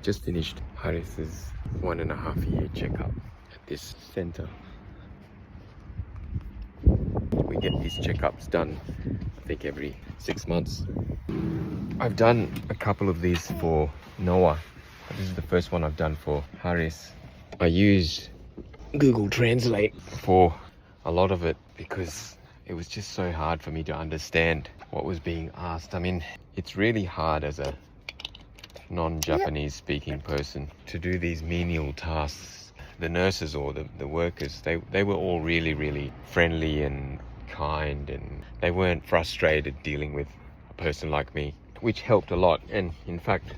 Just finished Haris's 1.5-year checkup at this center. We get these checkups done, I think, every 6 months. I've done a couple of these for Noah. This is the first one I've done for Haris. I use Google Translate for a lot of it because it was just so hard for me to understand what was being asked. I mean, it's really hard as a non-Japanese speaking person to do these menial tasks. The nurses or the workers, they were all really friendly and kind, and they weren't frustrated dealing with a person like me, which helped a lot. And in fact,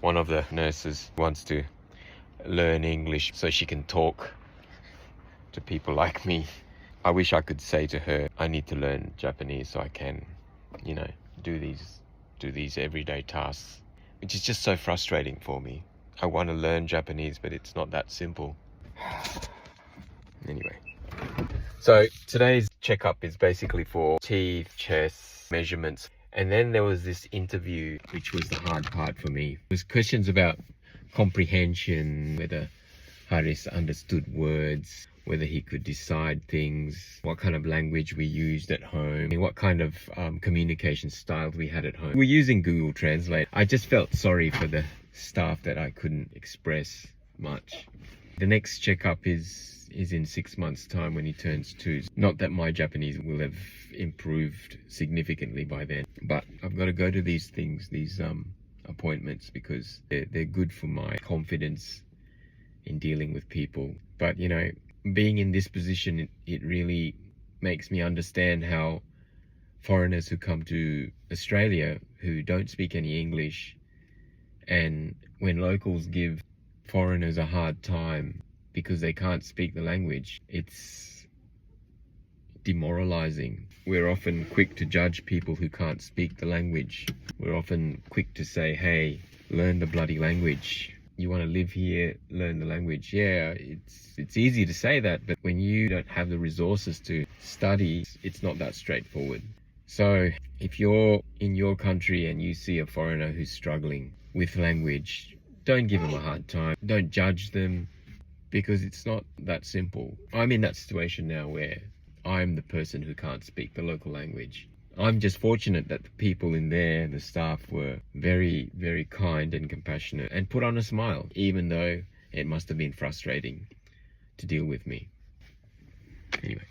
one of the nurses wants to learn English so she can talk to people like me. I wish I could say to her, I need to learn Japanese so I can, do these everyday tasks, which is just so frustrating for me. I want to learn Japanese, but it's not that simple. Anyway, so today's checkup is basically for teeth, chest, measurements. And then there was this interview, which was the hard part for me. It was questions about comprehension, whether Haris understood words, whether he could decide things, what kind of language we used at home, what kind of communication styles we had at home. We're using Google Translate. I just felt sorry for the staff that I couldn't express much. The next checkup is in 6 months' time when he turns 2. Not that my Japanese will have improved significantly by then, but I've got to go to these appointments because they're good for my confidence in dealing with people. But being in this position, it really makes me understand how foreigners who come to Australia who don't speak any English, and when locals give foreigners a hard time because they can't speak the language, it's demoralizing. We're often quick to judge people who can't speak the language. We're often quick to say, hey, learn the bloody language. You want to live here, learn the language. Yeah, it's easy to say that, but when you don't have the resources to study, it's not that straightforward. So if you're in your country and you see a foreigner who's struggling with language, don't give them a hard time. Don't judge them, because it's not that simple. I'm in that situation now where I'm the person who can't speak the local language. I'm just fortunate that the people in there, the staff, were very kind and compassionate and put on a smile, even though it must have been frustrating to deal with me. Anyway.